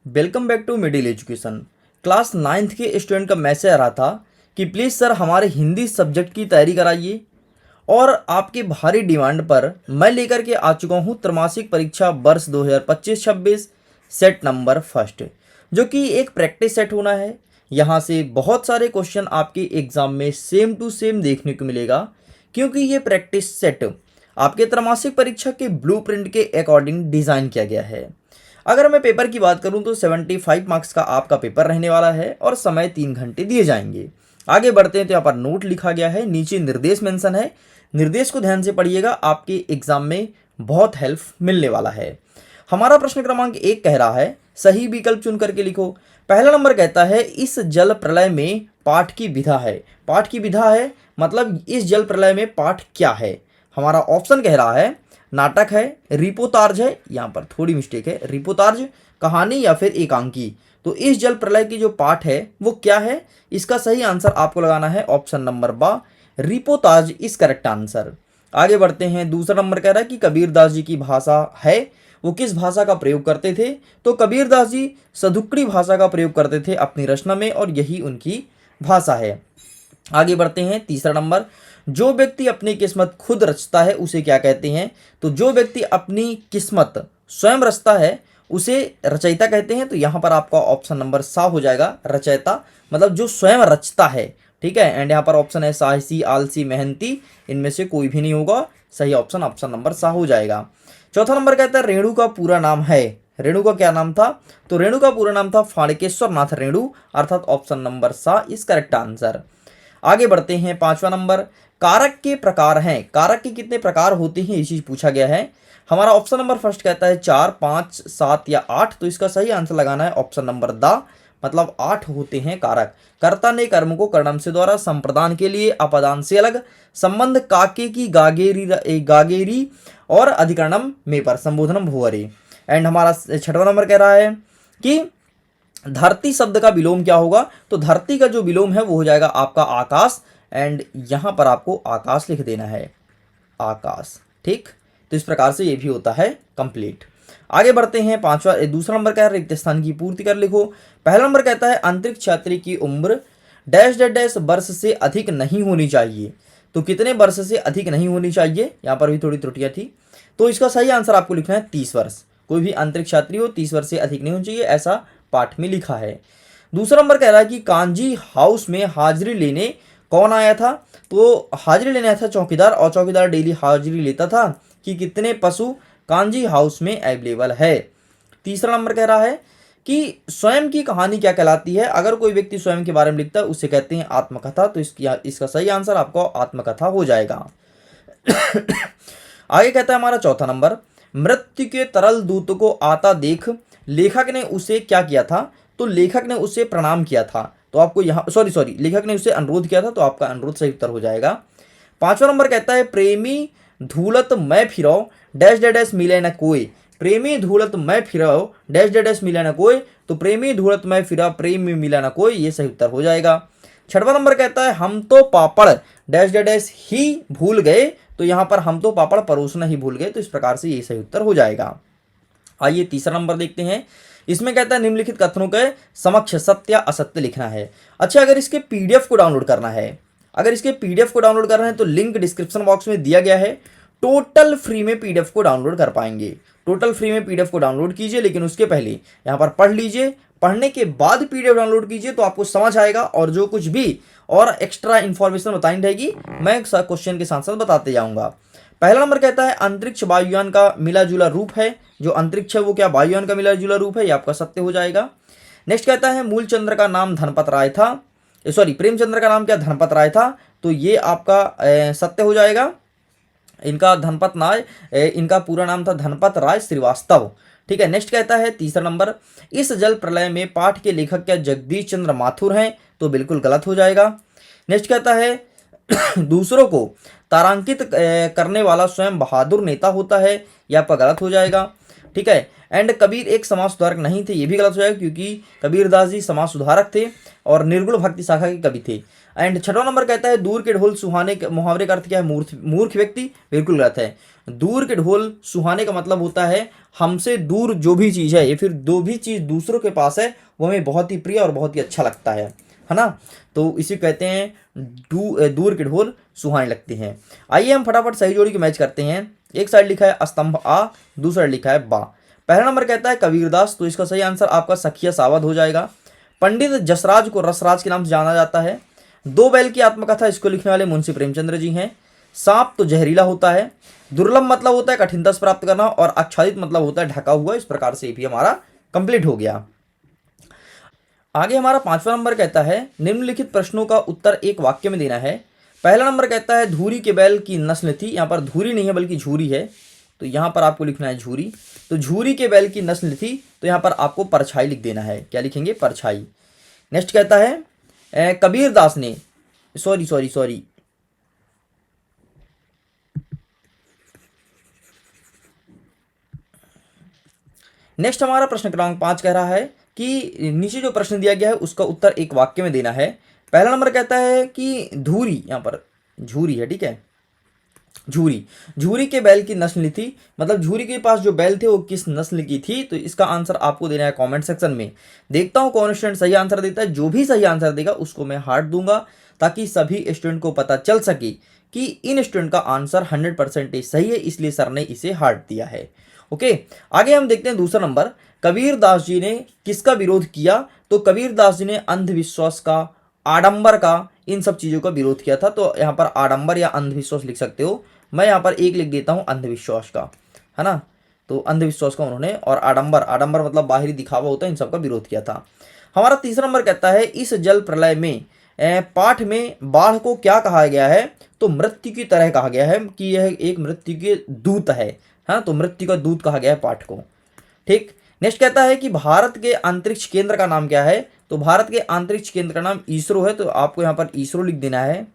Welcome back to middle education. Class ninth के student का message आ रहा था कि प्लीज़ सर हमारे हिंदी सब्जेक्ट की तैयारी कराइए और आपके भारी डिमांड पर मैं लेकर के आ चुका हूँ त्रैमासिक परीक्षा वर्ष 2025-26 सेट नंबर फर्स्ट, जो कि एक प्रैक्टिस सेट होना है। यहाँ से बहुत सारे क्वेश्चन आपके एग्ज़ाम में सेम टू सेम देखने को मिलेगा, क्योंकि ये प्रैक्टिस सेट आपके त्रैमासिक परीक्षा के ब्लूप्रिंट के अकॉर्डिंग डिज़ाइन किया गया है। अगर मैं पेपर की बात करूं तो 75 मार्क्स का आपका पेपर रहने वाला है और समय 3 घंटे दिए जाएंगे। आगे बढ़ते हैं तो यहाँ पर नोट लिखा गया है, नीचे निर्देश मेंशन है। निर्देश को ध्यान से पढ़िएगा, आपके एग्जाम में बहुत हेल्प मिलने वाला है। हमारा प्रश्न क्रमांक 1 कह रहा है सही विकल्प चुन करके लिखो। पहला नंबर कहता है इस जल प्रलय में पाठ की विधा है। पाठ की विधा है मतलब इस जल प्रलय में पाठ क्या है। हमारा ऑप्शन कह रहा है नाटक है, रिपोर्ताज है, यहाँ पर थोड़ी मिस्टेक है, रिपोर्ताज, कहानी या फिर एकांकी। तो इस जल प्रलय की जो पाठ है वो क्या है, इसका सही आंसर आपको लगाना है ऑप्शन नंबर बा, रिपोर्ताज इज करेक्ट आंसर। आगे बढ़ते हैं। दूसरा नंबर कह रहा है कि कबीरदास जी की भाषा है, वो किस भाषा का प्रयोग करते थे। तो कबीरदास जी सदुक्कड़ी भाषा का प्रयोग करते थे अपनी रचना में और यही उनकी भाषा है। आगे बढ़ते हैं। तीसरा नंबर, जो व्यक्ति अपनी किस्मत खुद रचता है उसे क्या कहते हैं। तो जो व्यक्ति अपनी किस्मत स्वयं रचता है उसे रचयिता कहते हैं। तो यहाँ पर आपका ऑप्शन नंबर सा हो जाएगा, रचयिता मतलब जो स्वयं रचता है। ठीक है, एंड यहाँ पर ऑप्शन है साहसी, आलसी, मेहनती, इनमें से कोई भी नहीं होगा। सही ऑप्शन ऑप्शन नंबर सा हो जाएगा। चौथा नंबर कहता है रेणु का पूरा नाम है। रेणु का क्या नाम था। तो रेणु का पूरा नाम था फाणकेश्वर नाथ रेणु, अर्थात ऑप्शन नंबर सा इज करेक्ट आंसर। आगे बढ़ते हैं। पांचवा नंबर, कारक के प्रकार हैं। कारक के कितने प्रकार होते हैं ये चीज पूछा गया है। हमारा ऑप्शन नंबर फर्स्ट कहता है 4, 5, 7 या 8। तो इसका सही आंसर लगाना है ऑप्शन नंबर द, मतलब 8 होते हैं कारक। कर्ता ने कर्म को कर्णम से द्वारा, संप्रदान के लिए अपदान से अलग, संबंध काके की गागेरी और अधिकरणम में पर, संबोधनम भुवरे। एंड हमारा छठवां नंबर कह रहा है कि धरती शब्द का विलोम क्या होगा। तो धरती का जो विलोम है वो हो जाएगा आपका आकाश, एंड यहां पर आपको आकाश लिख देना है, आकाश। ठीक, तो इस प्रकार से ये भी होता है कंप्लीट। आगे बढ़ते हैं। दूसरा नंबर क्या है, रिक्त स्थान की पूर्ति कर लिखो। पहला नंबर कहता है अंतरिक्ष यात्री की उम्र डैश डैश डैश वर्ष से अधिक नहीं होनी चाहिए। तो कितने वर्ष से अधिक नहीं होनी चाहिए, यहाँ पर भी थोड़ी त्रुटियां थी। तो इसका सही आंसर आपको लिखना है 30 वर्ष। कोई भी अंतरिक्ष यात्री हो 30 वर्ष से अधिक नहीं होनी चाहिए, ऐसा पाठ में लिखा है। दूसरा नंबर कह रहा है कि कांजी हाउस में हाजिरी लेने कौन आया था। तो हाजिरी लेने आया था चौकीदार, और चौकीदार डेली हाजिरी लेता था कि कितने पशु कांजी हाउस में अवेलेबल है। तीसरा नंबर कह रहा है कि स्वयं की कहानी क्या कहलाती है। अगर कोई व्यक्ति स्वयं के बारे में लिखता है उसे कहते हैं आत्मकथा। तो इसका सही आंसर आपको आत्मकथा हो जाएगा। आगे कहता है हमारा चौथा नंबर, मृत्यु के तरल दूत को आता देख लेखक ने उसे क्या किया था। तो लेखक ने उसे प्रणाम किया था। तो आपको यहाँ सॉरी लेखक ने उसे अनुरोध किया था, तो आपका अनुरोध सही उत्तर हो जाएगा। पांचवा नंबर कहता है प्रेमी धूलत मैं फिरो डैश डैश डैश मिले न कोई। प्रेमी धूलत मैं फिरो डैश डैश डैश मिले न कोई। तो प्रेमी धूलत मैं फिरा प्रेम में मिला न कोई, ये सही उत्तर हो जाएगा। छठवां नंबर कहता है हम तो पापड़ डैश डैश डैश ही भूल गए। तो यहाँ पर हम तो पापड़ परोसना ही भूल गए। तो इस प्रकार से ये सही उत्तर हो जाएगा। आइए तीसरा नंबर देखते हैं। इसमें कहता है निम्नलिखित कथनों के समक्ष सत्य या असत्य लिखना है। अच्छा, अगर इसके पीडीएफ को डाउनलोड करना है, तो लिंक डिस्क्रिप्शन बॉक्स में दिया गया है। टोटल फ्री में पीडीएफ को डाउनलोड कर पाएंगे। टोटल फ्री में पीडीएफ को डाउनलोड कीजिए, लेकिन उसके पहले यहाँ पर पढ़ लीजिए। पढ़ने के बाद पीडीएफ डाउनलोड कीजिए तो आपको समझ आएगा, और जो कुछ भी और एक्स्ट्रा इन्फॉर्मेशन बतानी रहेगी मैं क्वेश्चन के साथ साथ बताते जाऊंगा। पहला नंबर कहता है अंतरिक्ष वायुयान का मिला जुला रूप है। जो अंतरिक्ष है वो क्या वायुयान का मिला जुला रूप है, ये आपका सत्य हो जाएगा। नेक्स्ट कहता है मूलचंद्र का नाम धनपत राय था, प्रेमचंद्र का नाम क्या धनपत राय था। तो ये आपका सत्य हो जाएगा। इनका पूरा नाम था धनपत राय श्रीवास्तव। ठीक है। नेक्स्ट कहता है तीसरा नंबर, इस जल प्रलय में पाठ के लेखक क्या जगदीश चंद्र माथुर हैं। तो बिल्कुल गलत हो जाएगा। नेक्स्ट कहता है दूसरों को तारांकित करने वाला स्वयं बहादुर नेता होता है, यह आपका गलत हो जाएगा। ठीक है। एंड कबीर एक समाज सुधारक नहीं थे, ये भी गलत हो जाएगा क्योंकि कबीरदास जी समाज सुधारक थे और निर्गुण भक्ति शाखा के कवि थे। एंड छठवां नंबर कहता है दूर के ढोल सुहाने मुहावरे का अर्थ क्या है? मूर्ख व्यक्ति, बिल्कुल गलत है। दूर के ढोल सुहाने का मतलब होता है हमसे दूर जो भी चीज़ है या फिर जो भी चीज़ दूसरों के पास है वो हमें बहुत ही प्रिय और बहुत ही अच्छा लगता है ना। तो इसी कहते हैं दूर के ढोल सुहाने लगते हैं। आइए हम फटाफट सही जोड़ी की मैच करते हैं। एक साइड लिखा है स्तंभ आ, दूसरा लिखा है बा। पहला नंबर कहता है कबीरदास, तो इसका सही आंसर आपका सखिया सावध हो जाएगा। पंडित जसराज को रसराज के नाम से जाना जाता है। दो बैल की आत्मकथा, इसको लिखने वाले मुंशी प्रेमचंद्र जी हैं। सांप तो जहरीला होता है। दुर्लभ मतलब होता है कठिनता से प्राप्त करना और आच्छादित मतलब होता है ढका हुआ। इस प्रकार से भी हमारा कंप्लीट हो गया। आगे हमारा पांचवा नंबर कहता है निम्नलिखित प्रश्नों का उत्तर एक वाक्य में देना है। पहला नंबर कहता है धूरी के बैल की नस्ल थी, यहाँ पर धूरी नहीं है बल्कि झूरी है, तो यहाँ पर आपको लिखना है झूरी। तो झूरी के बैल की नस्ल थी, तो यहाँ पर आपको परछाई लिख देना है। क्या लिखेंगे? परछाई। नेक्स्ट कहता है कबीरदास ने सॉरी नेक्स्ट हमारा प्रश्न क्रमांक 5 कह रहा है कि नीचे जो प्रश्न दिया गया है उसका उत्तर एक वाक्य में देना है। पहला नंबर कहता है कि धूरी, यहाँ पर झूरी है, ठीक है, झूरी के बैल की नस्ल थी, मतलब झूरी के पास जो बैल थे वो किस नस्ल की थी, तो इसका आंसर आपको देना है कमेंट सेक्शन में। देखता हूँ कौन स्टूडेंट सही आंसर देता है। जो भी सही आंसर देगा उसको मैं हार्ट दूंगा ताकि सभी स्टूडेंट को पता चल सके कि इन स्टूडेंट का आंसर 100% सही है, इसलिए सर ने इसे हार्ट दिया है। ओके, आगे हम देखते हैं दूसरा नंबर। कबीरदास जी ने किसका विरोध किया? तो कबीरदास जी ने अंधविश्वास का, आडंबर का, इन सब चीज़ों का विरोध किया था। तो यहाँ पर आडंबर या अंधविश्वास लिख सकते हो। मैं यहाँ पर एक लिख देता हूँ अंधविश्वास का, है ना। तो अंधविश्वास का उन्होंने, और आडंबर मतलब बाहरी दिखावा होता है, इन सब का विरोध किया था। हमारा तीसरा नंबर कहता है इस जल प्रलय में पाठ में बाढ़ को क्या कहा गया है? तो मृत्यु की तरह कहा गया है कि यह एक मृत्यु के दूत है, हाँ, तो मृत्यु का दूत कहा गया है पाठ को। ठीक। नेक्स्ट कहता है कि भारत के अंतरिक्ष केंद्र का नाम क्या है? तो भारत के अंतरिक्ष केंद्र का नाम इसरो है, तो आपको यहाँ पर इसरो लिख देना है।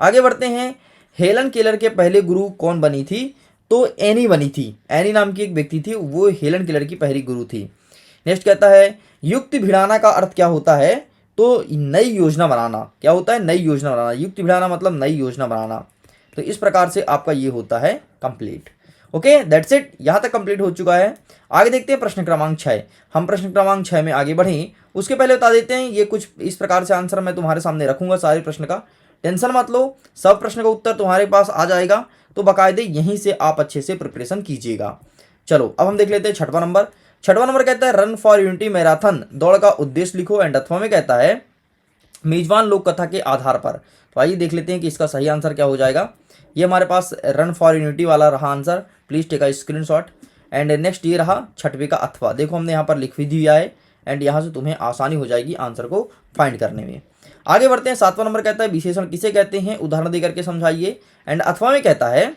आगे बढ़ते हैं। हेलन केलर के पहले गुरु कौन बनी थी? तो एनी बनी थी। एनी नाम की एक व्यक्ति थी, वो हेलन केलर की पहली गुरु थी। नेक्स्ट कहता है युक्ति भिड़ाना का अर्थ क्या होता है? तो नई योजना बनाना। क्या होता है? नई योजना बनाना। युक्ति भिड़ाना मतलब नई योजना बनाना। तो इस प्रकार से आपका ये होता है कंप्लीट। ओके, दैट्स इट, यहाँ तक कंप्लीट हो चुका है। आगे देखते हैं प्रश्न क्रमांक 6। हम प्रश्न क्रमांक 6 में आगे बढ़ें उसके पहले बता देते हैं ये कुछ इस प्रकार से आंसर मैं तुम्हारे सामने रखूंगा सारे प्रश्न का। टेंशन मत लो, सब प्रश्न का उत्तर तुम्हारे पास आ जाएगा, तो बाकायदे यहीं से आप अच्छे से प्रिपरेशन कीजिएगा। चलो अब हम देख लेते हैं छठवां नंबर। छठवां नंबर कहता है रन फॉर यूनिटी मैराथन दौड़ का उद्देश्य लिखो। एंड अथवा में कहता है मेजबान लोक कथा के आधार पर। तो आइए देख लेते हैं कि इसका सही आंसर क्या हो जाएगा। ये हमारे पास रन फॉर यूनिटी वाला रहा answer, please take a screenshot. And next ये रहा छठवें का अथवा, देखो हमने यहाँ पर लिख भी दिया है। एंड यहाँ से तुम्हें आसानी हो जाएगी आंसर को फाइंड करने में। आगे बढ़ते हैं। सातवां नंबर कहता है विशेषण किसे कहते हैं? उदाहरण देकर के समझाइए। एंड अथवा में कहता है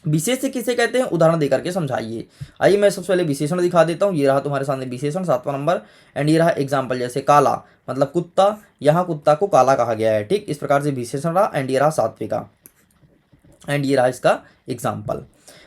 विशेष से किसे कहते हैं? उदाहरण देकर के समझाइए। आइए मैं सबसे पहले विशेषण दिखा देता हूँ। ये रहा तुम्हारे सामने विशेषण, सातवां नंबर। एंड ये रहा एग्जाम्पल, जैसे काला मतलब कुत्ता, यहाँ कुत्ता को काला कहा गया है। ठीक, इस प्रकार से विशेषण रहा। एंड ये रहा सातवें का, एंड ये रहा इसका एग्जाम्पल।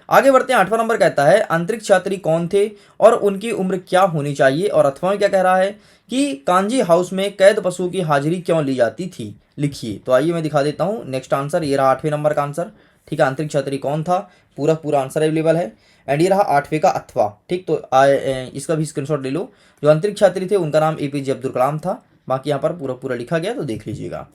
आगे बढ़ते हैं। आठवां नंबर कहता है अंतरिक्ष यात्री कौन थे और उनकी उम्र क्या होनी चाहिए? और अथवा में क्या कह रहा है कि कांजी हाउस में कैद पशु की हाजिरी क्यों ली जाती थी, लिखिए। तो आइए मैं दिखा देता हूँ नेक्स्ट आंसर। ये रहा 8वें नंबर का आंसर। ठीक है, अंतरिक्ष यात्री कौन था, पूरा आंसर अवेलेबल है। एंड ये रहा 8वें का अथवा। ठीक, तो इसका भी स्क्रीनशॉट ले लो। जो अंतरिक्ष यात्री थे उनका नाम APJ अब्दुल कलाम था। बाकी यहाँ पर पूरा लिखा गया, तो देख लीजिएगा।